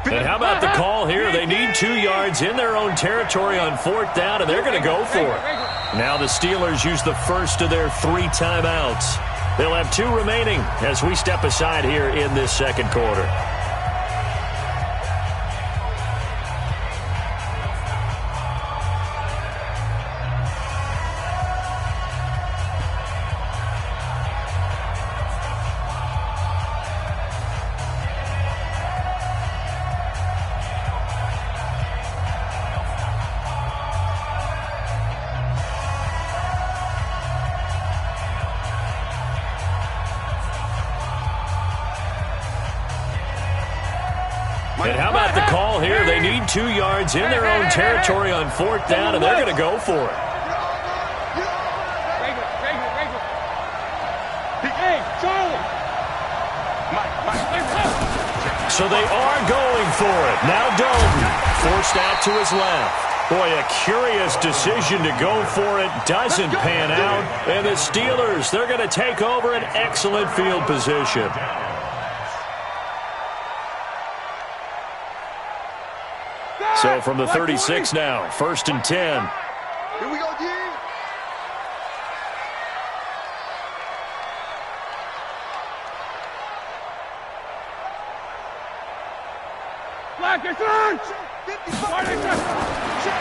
And how about the call here? They need 2 yards in their own territory on 4th down, and they're going to go for it. Now the Steelers use the first of their 3 timeouts. They'll have 2 remaining as we step aside here in this second quarter. And how about the call here? They need 2 yards in their own territory on 4th down, and they're going to go for it. So they are going for it. Now Dalton, forced out to his left. Boy, a curious decision to go for it. Doesn't pan out. And the Steelers, they're going to take over an excellent field position. So from the 36 now, 1st and 10. Here we go, G.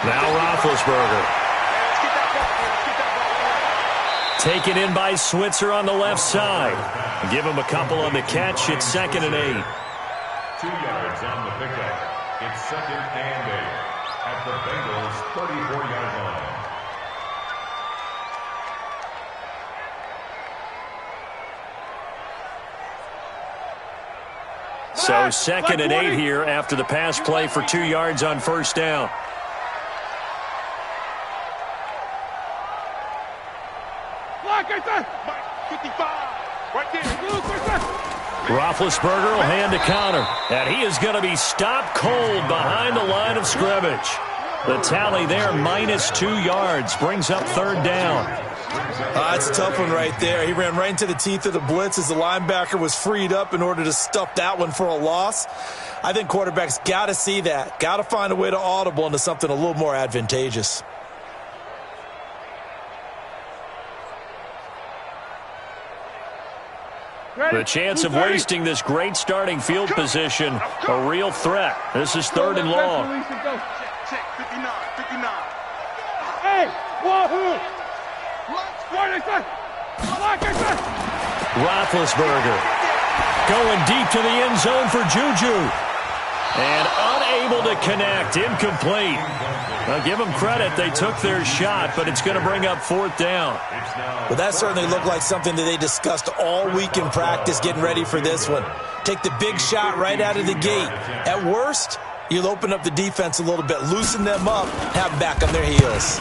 Now Roethlisberger. Taken in by Switzer on the left side. Give him a couple on the catch. It's 2nd and 8. 2 yards on the pickup. It's 2nd and 8 at the Bengals' 34-yard line. So 2nd and 8 here after the pass play for 2 yards on 1st down. Roethlisberger will hand a counter, and he is going to be stopped cold behind the line of scrimmage. The tally there, -2 yards, brings up 3rd down. It's a tough one right there. He ran right into the teeth of the blitz as the linebacker was freed up in order to stuff that one for a loss. I think quarterbacks got to see that. Got to find a way to audible into something a little more advantageous. The chance of wasting this great starting field position, a real threat. This is 3rd and long. Check, 59, 59. Hey, wahoo! Roethlisberger going deep to the end zone for Juju. And unable to connect, incomplete. Now give them credit, they took their shot, but it's going to bring up 4th down. Well, that certainly looked like something that they discussed all week in practice getting ready for this one. Take the big shot right out of the gate. At worst, you'll open up the defense a little bit, loosen them up, have them back on their heels.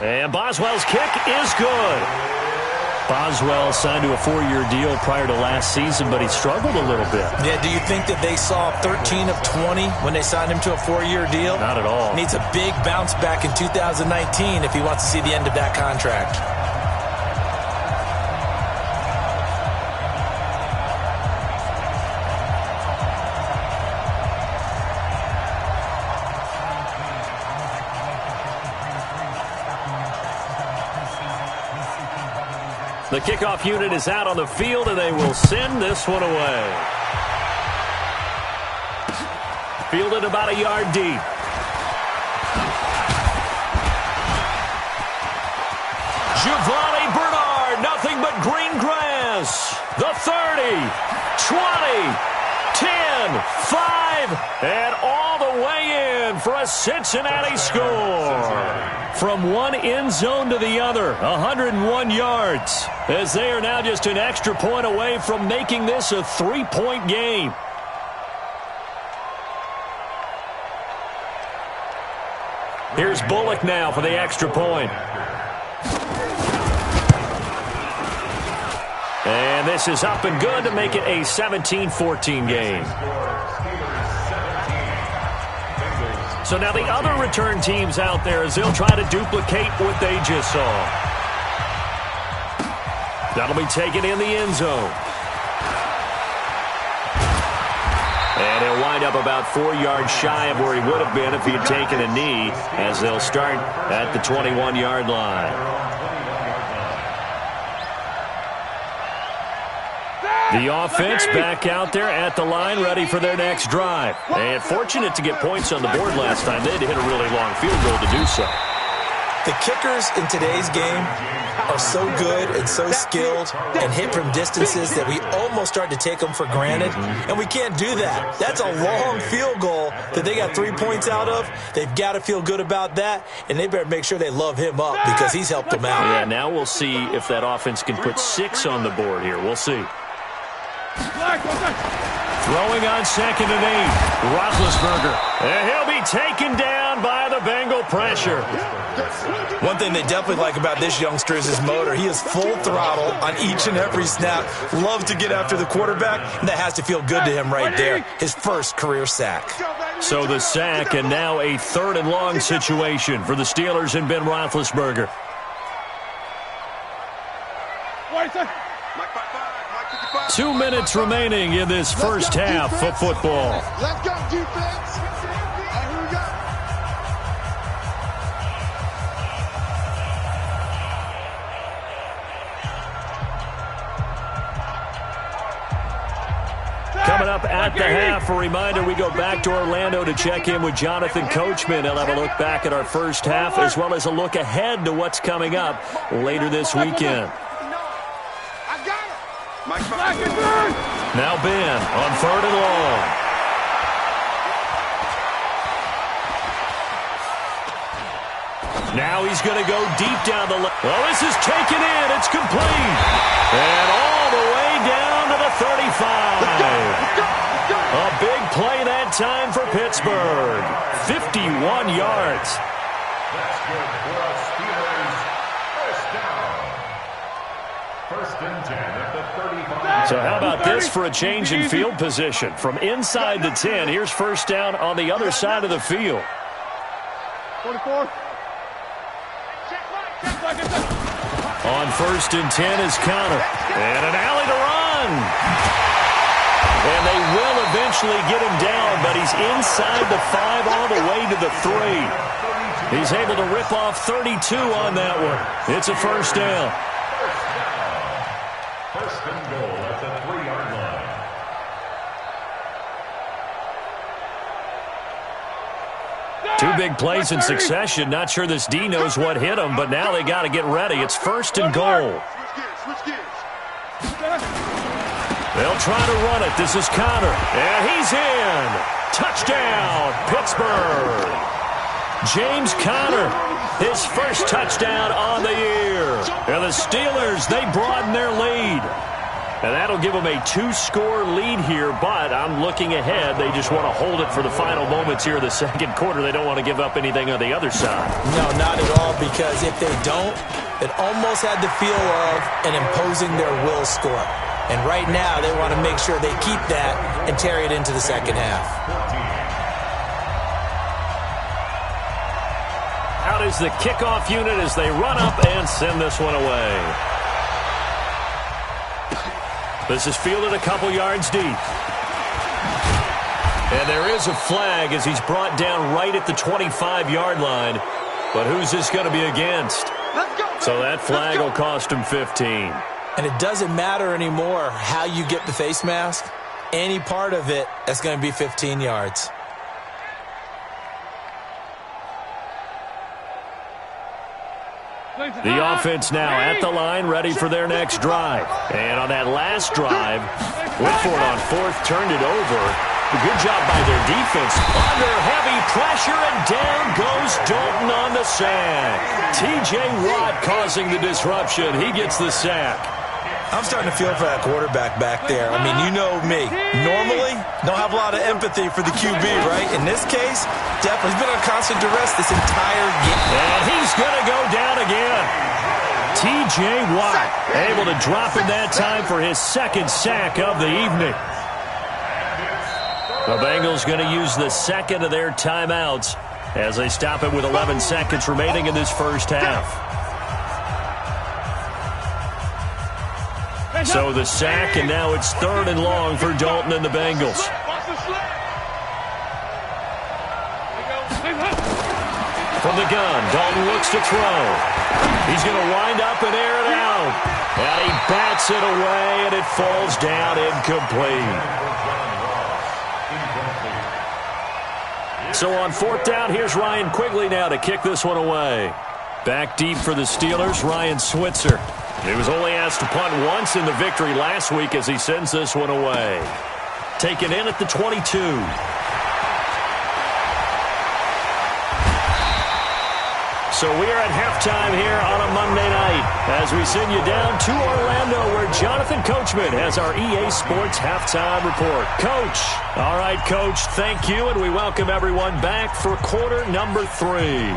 And Boswell's kick is good. Boswell signed to a 4-year deal prior to last season, but he struggled a little bit. Yeah, do you think that they saw 13 of 20 when they signed him to a 4-year deal? Not at all. Needs a big bounce back in 2019 if he wants to see the end of that contract. The kickoff unit is out on the field, and they will send this one away. Fielded about a yard deep. Giovanni Bernard, nothing but green grass. The 30, 20, 10, 5, and all the way in for a Cincinnati score. From one end zone to the other, 101 yards, as they are now just an extra point away from making this a 3-point game. Here's Bullock now for the extra point. And this is up and good to make it a 17-14 game. So now the other return teams out there as they'll try to duplicate what they just saw. That'll be taken in the end zone. And he'll wind up about 4 yards shy of where he would have been if he had taken a knee, as they'll start at the 21-yard line. The offense back out there at the line, ready for their next drive. And fortunate to get points on the board last time. They had to hit a really long field goal to do so. The kickers in today's game are so good and so skilled and hit from distances that we almost start to take them for granted, and we can't do that. That's a long field goal that they got 3 points out of. They've got to feel good about that, and they better make sure they love him up because he's helped them out. Yeah, now we'll see if that offense can put 6 on the board here. We'll see. Throwing on 2nd and 8. Roethlisberger. And he'll be taken down by the Bengal pressure. One thing they definitely like about this youngster is his motor. He is full throttle on each and every snap. Loves to get after the quarterback, and that has to feel good to him right there. His first career sack. So the sack, and now a 3rd and long situation for the Steelers and Ben Roethlisberger. 2 minutes remaining in this first half of football. Let's go, defense. Here we go. Coming up at the half, a reminder, we go back to Orlando to check in with Jonathan Coachman. He'll have a look back at our first half as well as a look ahead to what's coming up later this weekend. Now Ben on 3rd and long. Now he's going to go deep down the left. Well, this is taken in. It's complete. And all the way down to the 35. A big play that time for Pittsburgh. 51 yards. That's good for us, Steelers. First down. 1st and 10 at the 35. So how about this for a change in field position? From inside the 10, here's first down on the other side of the field. 44. On 1st and 10 is Connor. And an alley to run. And they will eventually get him down, but he's inside the 5 all the way to the 3. He's able to rip off 32 on that one. It's a first down. 1st and goal at the 3-yard line. Two big plays in succession. Not sure this D knows what hit him, but now they got to get ready. It's 1st and goal. Switch gears. They'll try to run it. This is Connor. And he's in. Touchdown, Pittsburgh. James Conner, his first touchdown on the year. And the Steelers, they broaden their lead. And that'll give them a 2-score lead here, but I'm looking ahead. They just want to hold it for the final moments here of the 2nd quarter. They don't want to give up anything on the other side. No, not at all, because if they don't, it almost had the feel of an imposing their will score. And right now, they want to make sure they keep that and carry it into the 2nd half. Out is the kickoff unit as they run up and send this one away. This is fielded a couple yards deep. And there is a flag as he's brought down right at the 25-yard line. But who's this going to be against? So that flag will cost him 15. And it doesn't matter anymore how you get the face mask. Any part of it, that's going to be 15 yards. The offense now at the line, ready for their next drive. And on that last drive, Whitford on 4th turned it over. A good job by their defense. Under heavy pressure, and down goes Dalton on the sack. T.J. Watt causing the disruption. He gets the sack. I'm starting to feel for that quarterback back there. I mean, you know me. Normally, don't have a lot of empathy for the QB, right? In this case, definitely he's been on constant duress this entire game. And he's going to go down again. T.J. Watt able to drop in that time for his 2nd sack of the evening. The Bengals going to use the 2nd of their timeouts as they stop it with 11 seconds remaining in this first half. So the sack, and now it's 3rd and long for Dalton and the Bengals. From the gun, Dalton looks to throw. He's going to wind up and air it out. And he bats it away, and it falls down incomplete. So on fourth down, here's Ryan Quigley now to kick this one away. Back deep for the Steelers, Ryan Switzer. He was only asked to punt once in the victory last week as he sends this one away. Taken in at the 22. So we are at halftime here on a Monday night as we send you down to Orlando where Jonathan Coachman has our EA Sports halftime report. Coach. All right, Coach, thank you, and we welcome everyone back for quarter number 3.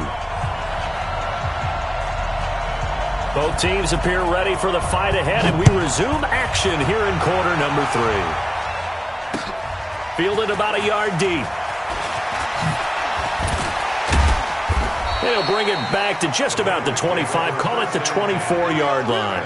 Both teams appear ready for the fight ahead, and we resume action here in quarter number 3. Fielded about a yard deep. They'll bring it back to just about the 25. Call it the 24-yard line.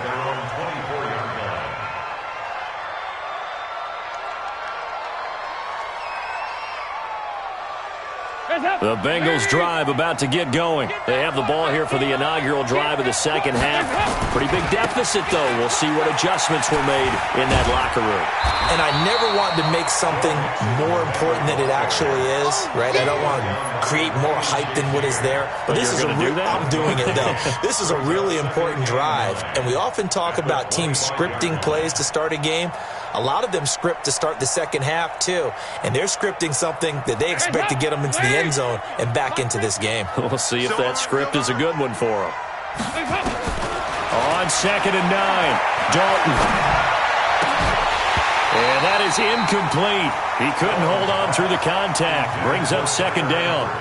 The Bengals drive about to get going. They have the ball here for the inaugural drive of the second half. Pretty big deficit, though. We'll see what adjustments were made in that locker room. And I never want to make something more important than it actually is, right? I don't want to create more hype than what is there. But this is I'm doing it, though. This is a really important drive. And we often talk about teams scripting plays to start a game. A lot of them script to start the second half, too. And they're scripting something that they expect to get them into the end zone and back into this game. We'll see if that script is a good one for them. On 2nd and 9, Dalton. And that is incomplete. He couldn't hold on through the contact. Brings up 2nd down.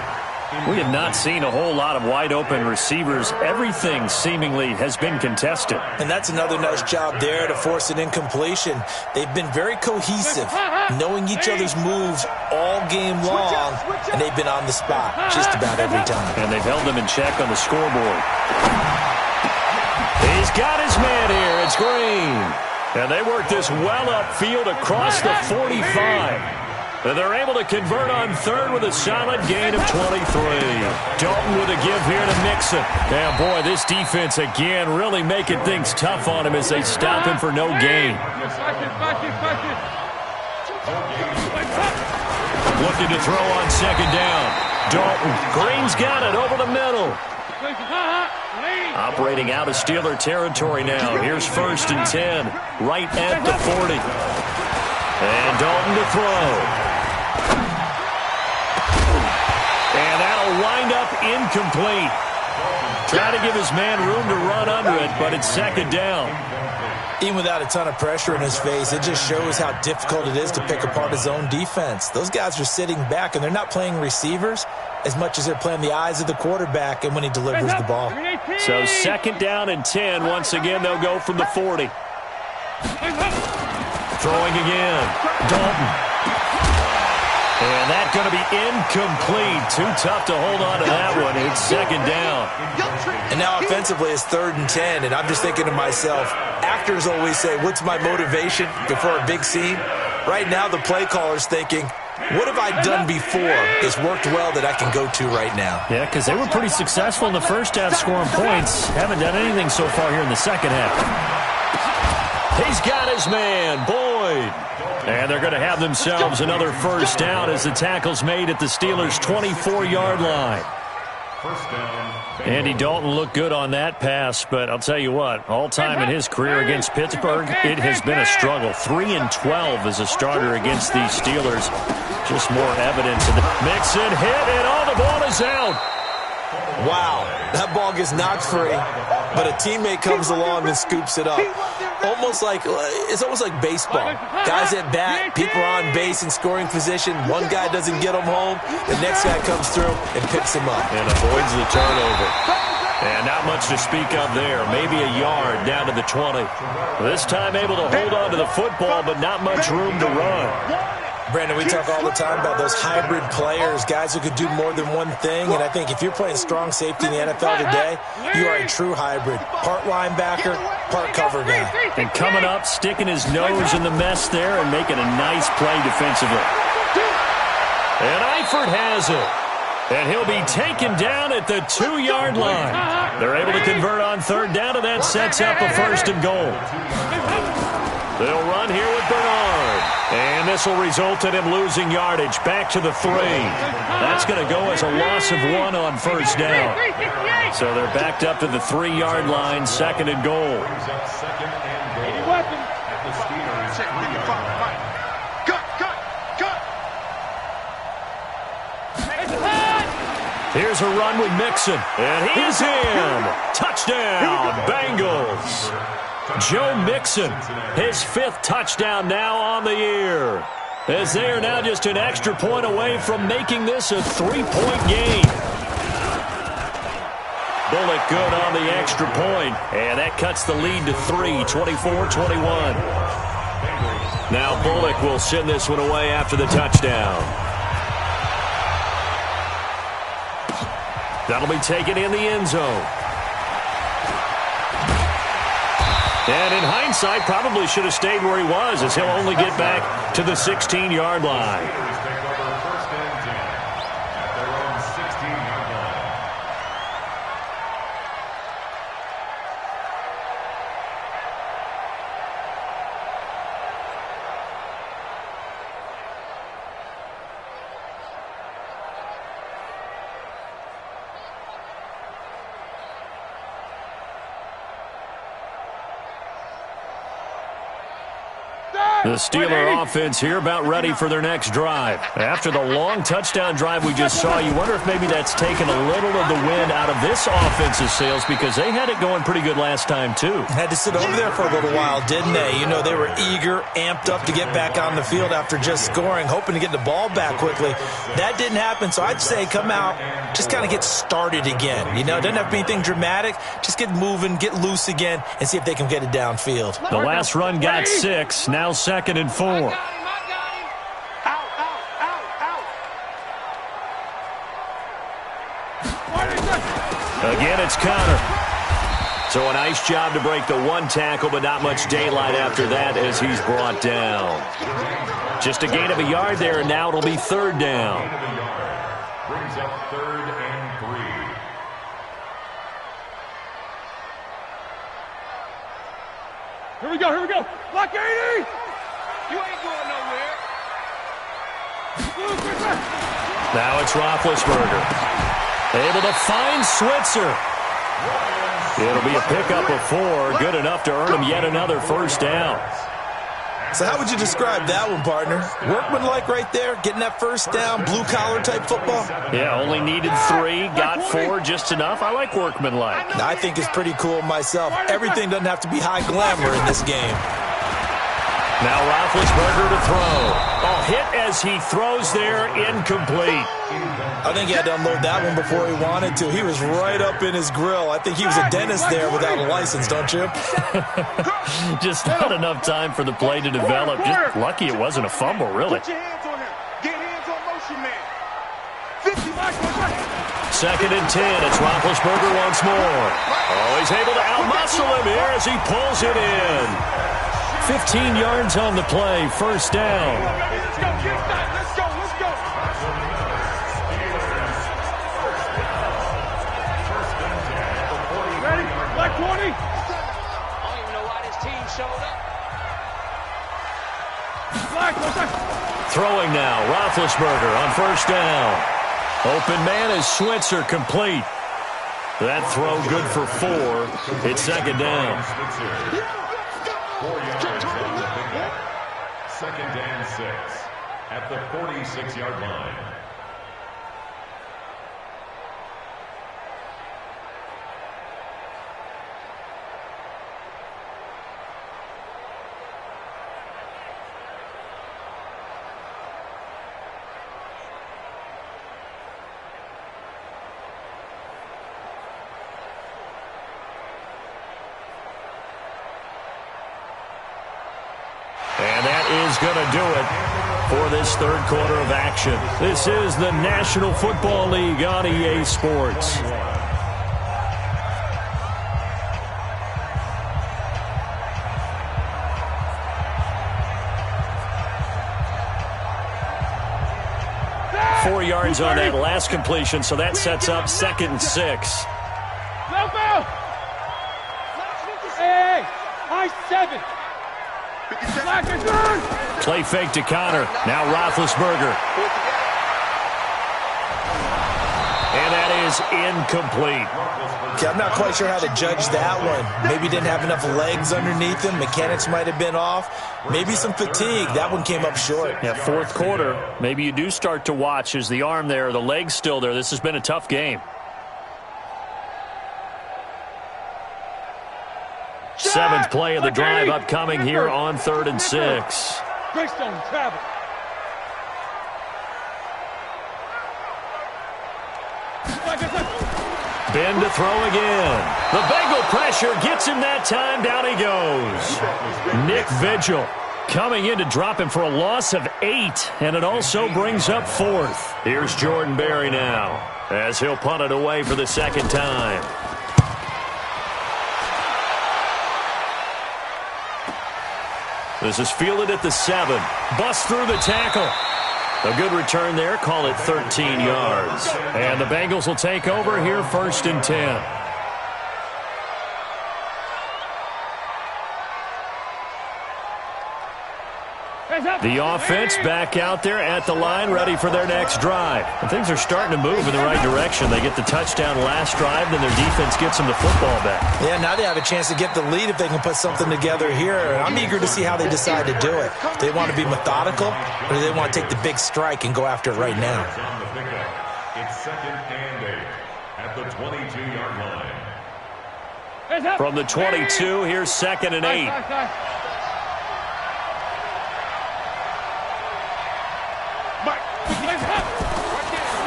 We have not seen a whole lot of wide-open receivers. Everything seemingly has been contested. And that's another nice job there to force an incompletion. They've been very cohesive, knowing each other's moves all game long, and they've been on the spot just about every time. And they've held them in check on the scoreboard. He's got his man here. It's Green. And they work this well upfield across the 45. And they're able to convert on 3rd with a solid gain of 23. Dalton with a give here to Mixon. And boy, this defense again really making things tough on him as they stop him for no gain. Looking to throw on 2nd down. Dalton. Green's got it over the middle. Operating out of Steeler territory now. Here's 1st and 10. Right at the 40. And Dalton to throw. And that'll wind up incomplete. Trying to give his man room to run under it, but it's 2nd down. Even without a ton of pressure in his face, it just shows how difficult it is to pick apart his own defense. Those guys are sitting back, and they're not playing receivers as much as they're playing the eyes of the quarterback and when he delivers the ball. So 2nd down and 10. Once again, they'll go from the 40. Throwing again. Dalton. And that's going to be incomplete. Too tough to hold on to that one. It's 2nd down. And now offensively it's 3rd and 10. And I'm just thinking to myself, actors always say, what's my motivation before a big scene? Right now the play caller's thinking, what have I done before that's worked well that I can go to right now? Yeah, because they were pretty successful in the first half scoring points. Haven't done anything so far here in the second half. He's got his man, Boyd. And they're going to have themselves another 1st down as the tackle's made at the Steelers' 24-yard line. Andy Dalton looked good on that pass, but I'll tell you what, all time in his career against Pittsburgh, it has been a struggle. 3-12 as a starter against these Steelers. Just more evidence. Mixon hit, and all the ball is out. Wow, that ball gets knocked free, but a teammate comes along and scoops it up. It's almost like baseball. Guys at bat, people are on base in scoring position. One guy doesn't get him home. The next guy comes through and picks him up. And avoids the turnover. And not much to speak of there. Maybe a yard down to the 20. This time able to hold on to the football, but not much room to run. Brandon, we talk all the time about those hybrid players, guys who could do more than one thing. And I think if you're playing strong safety in the NFL today, you are a true hybrid. Part linebacker, part cover guy. And coming up, sticking his nose in the mess there and making a nice play defensively. And Eifert has it. And he'll be taken down at the 2-yard line. They're able to convert on third down, and that sets up a first and goal. They'll run here with Bernard. And this will result in him losing yardage back to the 3. That's going to go as a loss of 1 on first down. So they're backed up to the 3-yard line, second and goal. Here's a run with Mixon, and he's in. Touchdown, Bengals. Joe Mixon, his 5th touchdown now on the year, as they are now just an extra point away from making this a 3-point game. Bullock good on the extra point, and that cuts the lead to 3, 24-21. Now Bullock will send this one away after the touchdown. That'll be taken in the end zone. And in hindsight, probably should have stayed where he was, as he'll only get back to the 16-yard line. The Steeler offense here about ready for their next drive. After the long touchdown drive we just saw, you wonder if maybe that's taken a little of the wind out of this offense's sails, because they had it going pretty good last time, too. Had to sit over there for a little while, didn't they? You know, they were eager, amped up to get back on the field after just scoring, hoping to get the ball back quickly. That didn't happen, so I'd say come out, just kind of get started again. You know, it doesn't have to be anything dramatic. Just get moving, get loose again, and see if they can get it downfield. The last run got 6, now second and 4. Again, it's Connor. So a nice job to break the 1 tackle, but not much daylight after that as he's brought down. Just a gain of a yard there, and now it'll be third down. Brings up 3rd and 3. Here we go, here we go. Block 80! You ain't going nowhere. Now it's Roethlisberger. Able to find Switzer. It'll be a pickup of 4. Good enough to earn him yet another first down. So how would you describe that one, partner? Workmanlike right there, getting that first down, blue-collar type football? Yeah, only needed 3, got 4, just enough. I like workmanlike. I think it's pretty cool myself. Everything doesn't have to be high glamour in this game. Now Roethlisberger to throw. Oh, hit as he throws there, incomplete. I think he had to unload that one before he wanted to. He was right up in his grill. I think he was a dentist there without a license, don't you? Just not enough time for the play to develop. Just lucky it wasn't a fumble, really. Put your hands on him. Get hands on motion, man. 50. Second and 10. It's Roethlisberger once more. Oh, he's able to outmuscle him here as he pulls it in. 15 yards on the play, first down. Let's go, let's go. Ready? Black 20. I don't even know why this team showed up. Black, Throwing now, Roethlisberger on first down. Open man is Switzer, complete. That throw good for 4. It's second down. 4 yards on the pickup. 2nd and 6 at the 46-yard line. And that is going to do it for this third quarter of action. This is the National Football League on EA Sports. 4 yards on that last completion, so that sets up 2nd and 6. Hey, high 7. Play fake to Connor. Now Roethlisberger. And that is incomplete. Okay, I'm not quite sure how to judge that one. Maybe didn't have enough legs underneath him. Mechanics might have been off. Maybe some fatigue. That one came up short. Yeah, 4th quarter. Maybe you do start to watch as the arm there, the leg's still there. This has been a tough game. 7th play of the drive upcoming here on 3rd and 6. Greystone travel. Ben to throw again. The Bengal pressure gets him that time. Down he goes. Nick Vigil coming in to drop him for a loss of 8, and it also brings up 4th. Here's Jordan Berry now as he'll punt it away for the 2nd time. This is fielded at the 7. Bust through the tackle. A good return there. Call it 13 yards. And the Bengals will take over here 1st and 10. The offense back out there at the line, ready for their next drive. And things are starting to move in the right direction. They get the touchdown last drive, then their defense gets them the football back. Yeah, now they have a chance to get the lead if they can put something together here. I'm eager to see how they decide to do it. Do they want to be methodical, or do they want to take the big strike and go after it right now? It's 2nd and 8 at the 22-yard line. From the 22, here's 2nd and 8.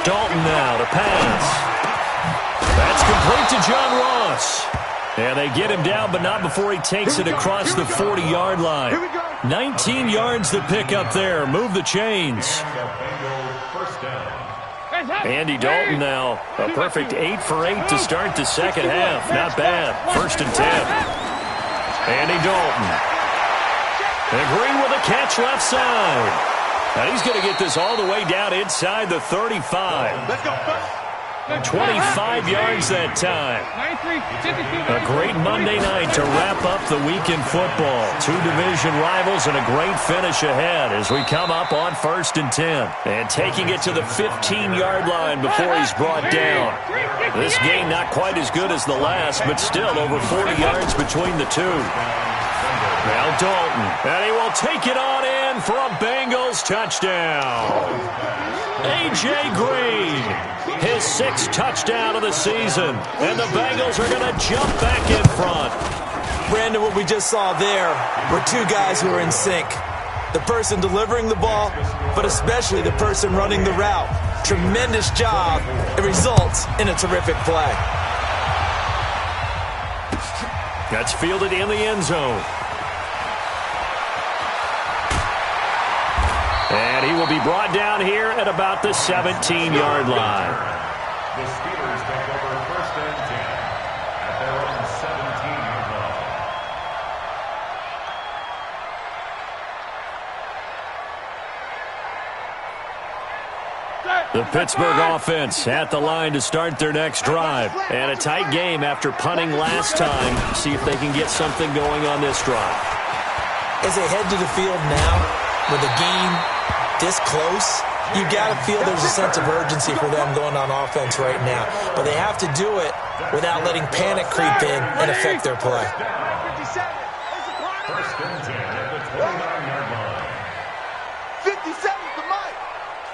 Dalton now to pass. That's complete to John Ross. And they get him down, but not before he takes it across the 40-yard line. 19 yards to pick up there. Move the chains. Andy Dalton now. A perfect 8 for 8 to start the 2nd half. Not bad. 1st and 10. Andy Dalton. And Green with a catch left side. Now he's going to get this all the way down inside the 35. 25 yards that time. A great Monday night to wrap up the week in football. 2 division rivals and a great finish ahead as we come up on 1st and 10. And taking it to the 15-yard line before he's brought down. This game not quite as good as the last, but still over 40 yards between the two. Now Dalton, and he will take it on in for a Bengals touchdown. A.J. Green, his 6th touchdown of the season, and the Bengals are going to jump back in front. Brandon, what we just saw there were 2 guys who are in sync. The person delivering the ball, but especially the person running the route. Tremendous job. It results in a terrific play. That's fielded in the end zone. And he will be brought down here at about the 17-yard line. The Steelers take over 1st and 10 at their own 17-yard line. The Pittsburgh offense at the line to start their next drive. And a tight game after punting last time. See if they can get something going on this drive. As they head to the field now, with a game this close, you got to feel there's a sense of urgency for them going on offense right now. But they have to do it without letting panic creep in and affect their play. 1st and 10 at the 29-yard line. 57's the mic.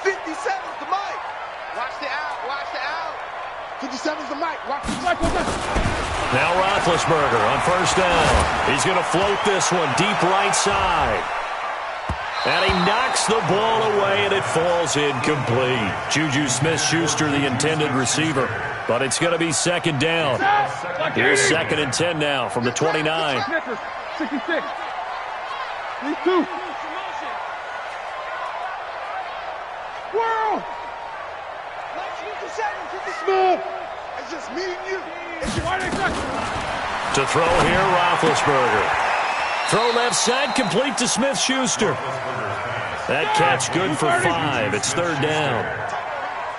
57's the mic. Watch the out. Watch the out. 57's the mic. Watch the mic. Now Roethlisberger on 1st down. He's going to float this one deep right side. And he knocks the ball away, and it falls incomplete. Juju Smith-Schuster, the intended receiver. But it's going to be 2nd down. Here's 2nd and 10 now from the 29. 66. 3-2. World! Smith. It's just me and you. To throw here, Roethlisberger. Throw left side, complete to Smith-Schuster. That catch good for 5. It's 3rd down.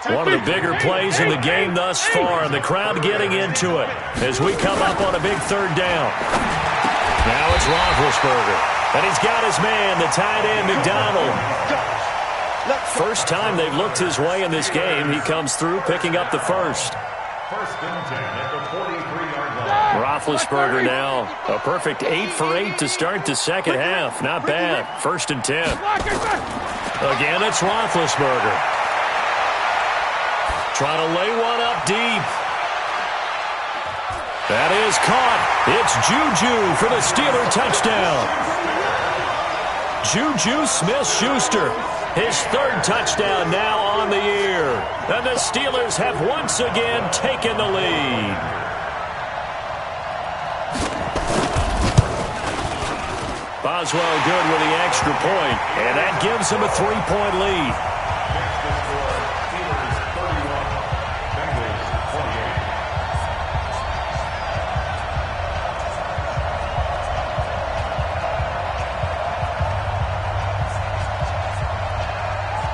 One of the bigger plays in the game thus far, and the crowd getting into it as we come up on a big third down. Now it's Roethlisberger, and he's got his man, the tight end, McDonald. First time they've looked his way in this game. He comes through picking up the first. First and 10 at the 43-yard line. Roethlisberger now, a perfect 8 for 8 to start the second half. Not bad. First and 10. Again, it's Roethlisberger. Trying to lay one up deep. That is caught. It's Juju for the Steeler touchdown. Juju Smith-Schuster, his third touchdown now on the year. And the Steelers have once again taken the lead. Boswell good with the extra point, and that gives him a 3-point lead.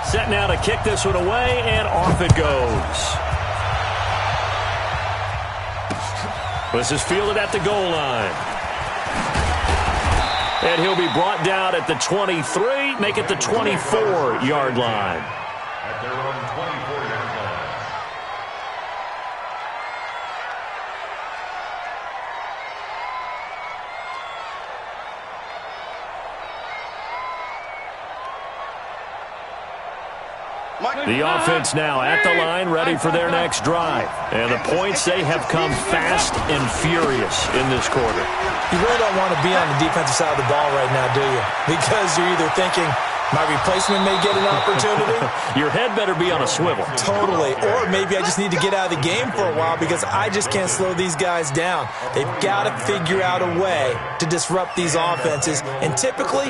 Set now to kick this one away, and off it goes. This is fielded at the goal line. And he'll be brought down at the 23, make it the 24-yard line. At their own 24-yard line. The offense now at the line, ready for their next drive. And the points, they have come fast and furious in this quarter. You really don't want to be on the defensive side of the ball right now, do you? Because you're either thinking, my replacement may get an opportunity. Your head better be on a swivel. Totally. Or maybe I just need to get out of the game for a while because I just can't slow these guys down. They've got to figure out a way to disrupt these offenses. And typically,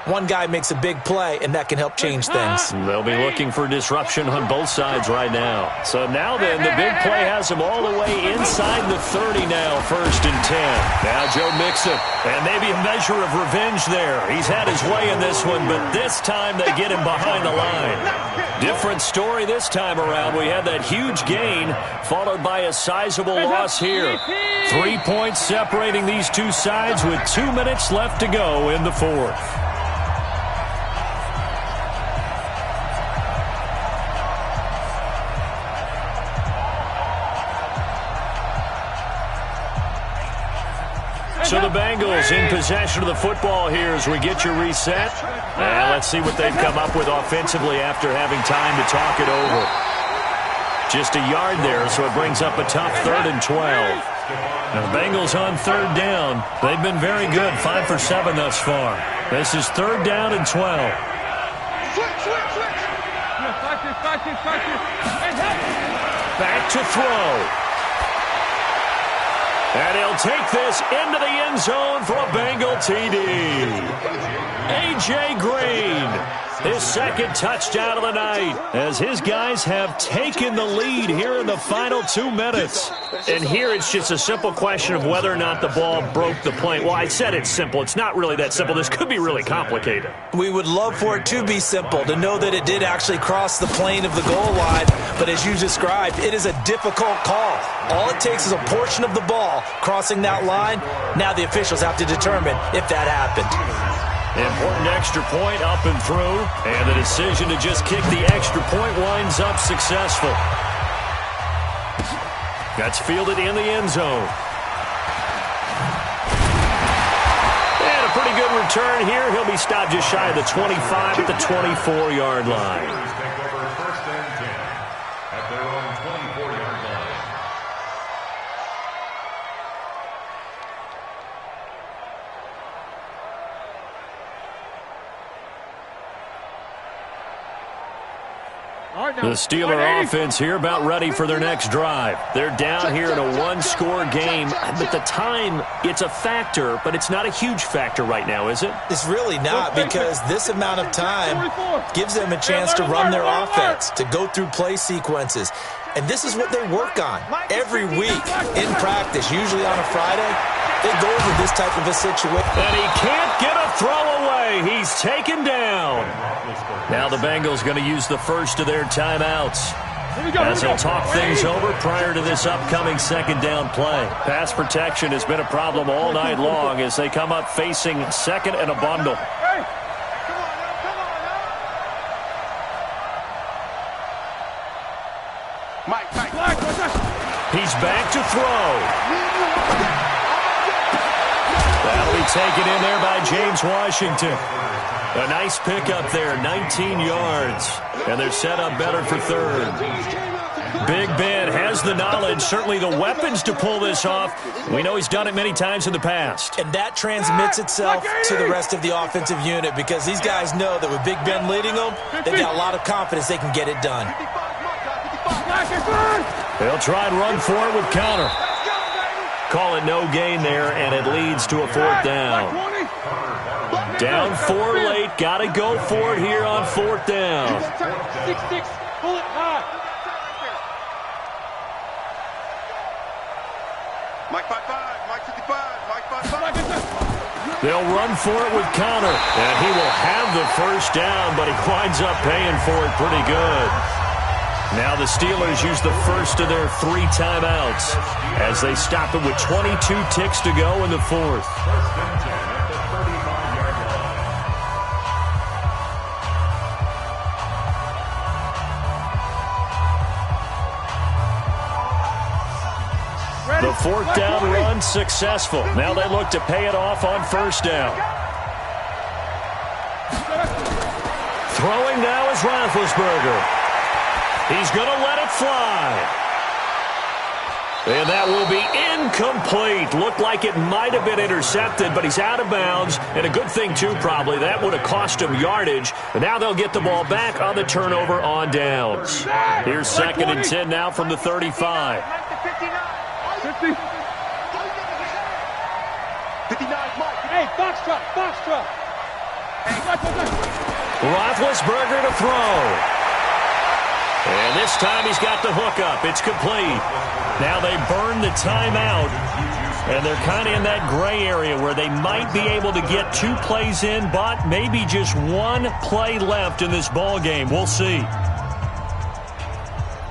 one guy makes a big play, and that can help change things. They'll be looking for disruption on both sides right now. So now then, the big play has him all the way inside the 30 now, first and 10. Now Joe Mixon, and maybe a measure of revenge there. He's had his way in this one, but this time they get him behind the line. Different story this time around. We had that huge gain, followed by a sizable loss here. 3 points separating these two sides with 2 minutes left to go in the fourth. So the Bengals in possession of the football here as we get you reset. And let's see what they've come up with offensively after having time to talk it over. Just a yard there, so it brings up a tough 3rd and 12. Now the Bengals on 3rd down. They've been very good, 5 for 7 thus far. This is 3rd down and 12. Back to throw. And he'll take this into the end zone for a Bengal TD. A.J. Green, his second touchdown of the night, as his guys have taken the lead here in the final 2 minutes. And here it's just a simple question of whether or not the ball broke the plane. Well, I said it's simple. It's not really that simple. This could be really complicated. We would love for it to be simple, to know that it did actually cross the plane of the goal line. But as you described, it is a difficult call. All it takes is a portion of the ball crossing that line. Now the officials have to determine if that happened. Important extra point up and through. And the decision to just kick the extra point winds up successful. That's fielded in the end zone. And a pretty good return here. He'll be stopped just shy of the 25 at the 24-yard line. The Steeler offense here about ready for their next drive. They're down here in a one-score game, but the time, it's a factor, but it's not a huge factor right now, is it? It's really not, because this amount of time gives them a chance to run their offense, to go through play sequences. And this is what they work on every week in practice, usually on a Friday. They go over this type of a situation. And he can't get a throw away. He's taken down. Now the Bengals going to use the first of their timeouts. as he'll talk things over prior to this upcoming second down play. Pass protection has been a problem all night long as they come up facing second and a bundle. He's back to throw. That'll be taken in there by James Washington. A nice pickup there, 19 yards. And they're set up better for third. Big Ben has the knowledge, certainly the weapons to pull this off. We know he's done it many times in the past. And that transmits itself to the rest of the offensive unit because these guys know that with Big Ben leading them, they've got a lot of confidence they can get it done. They'll try and run for it with counter. Call it no gain there, and it leads to a fourth down. Down 4 late. Got to go for it here on fourth down. 6-6. Pull it high. Mike 5-5. Mike 55. Mike 5-5. They'll run for it with counter, and he will have the first down, but he winds up paying for it pretty good. Now the Steelers use the first of their 3 timeouts as they stop it with 22 ticks to go in the fourth. The fourth down run successful. Now they look to pay it off on first down. Throwing now is Roethlisberger. He's going to let it fly. And that will be incomplete. Looked like it might have been intercepted, but he's out of bounds. And a good thing, too, probably. That would have cost him yardage. But now they'll get the ball back on the turnover on downs. Here's second and 10 now from the 35. 50. 59, Mike. Hey, box truck. Roethlisberger to throw. And this time he's got the hook up. It's complete. Now they burn the timeout, and they're kind of in that gray area where they might be able to get 2 plays in, but maybe just 1 play left in this ball game. We'll see.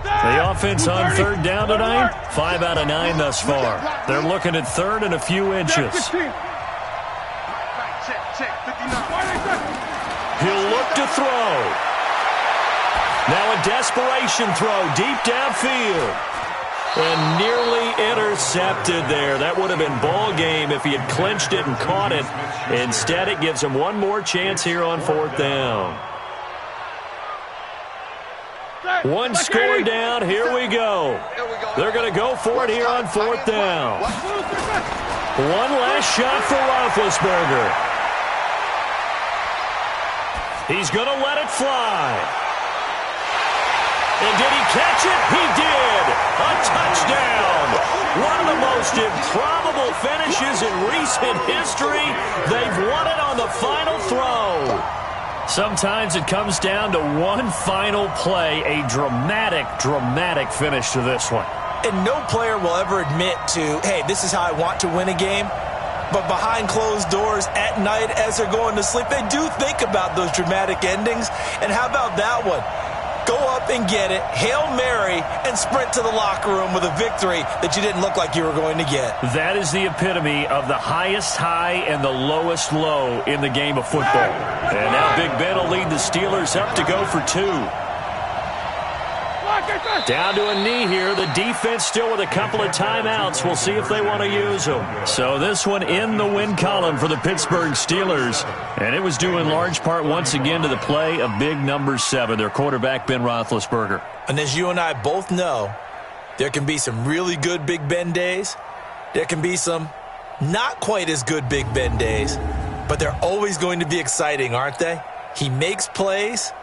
The offense on third down tonight, 5 out of 9 thus far. They're looking at third and a few inches. He'll look to throw. Now a desperation throw deep downfield. And nearly intercepted there. That would have been ball game if he had clinched it and caught it. Instead, it gives him 1 more chance here on fourth down. 1 score down. Here we go. They're going to go for it here on fourth down. 1 last shot for Roethlisberger. He's going to let it fly. And did he catch it? He did. A touchdown. One of the most improbable finishes in recent history. They've won it on the final throw. Sometimes it comes down to 1 final play. A dramatic finish to this one. And no player will ever admit to, hey, this is how I want to win a game. But behind closed doors at night as they're going to sleep, they do think about those dramatic endings. And how about that one? Go up and get it, Hail Mary, and sprint to the locker room with a victory that you didn't look like you were going to get. That is the epitome of the highest high and the lowest low in the game of football. And now Big Ben will lead the Steelers up to go for 2. Down to a knee here. The defense still with a couple of timeouts. We'll see if they want to use them. So this one in the win column for the Pittsburgh Steelers. And it was due in large part once again to the play of big number 7, their quarterback Ben Roethlisberger. And as you and I both know, there can be some really good Big Ben days. There can be some not quite as good Big Ben days. But they're always going to be exciting, aren't they? He makes plays.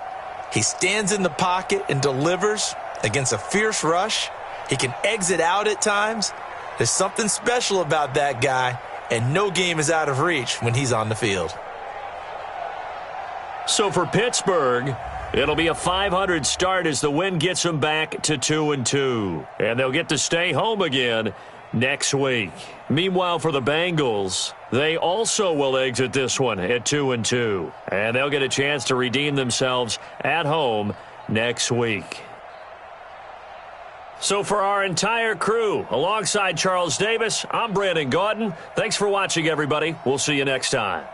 He stands in the pocket and delivers against a fierce rush. He can exit out at times. There's something special about that guy, and no game is out of reach when he's on the field. So for Pittsburgh, it'll be a .500 start as the win gets them back to 2-2. And they'll get to stay home again next week. Meanwhile, for the Bengals, they also will exit this one at 2-2. And they'll get a chance to redeem themselves at home next week. So for our entire crew, alongside Charles Davis, I'm Brandon Gaudin. Thanks for watching, everybody. We'll see you next time.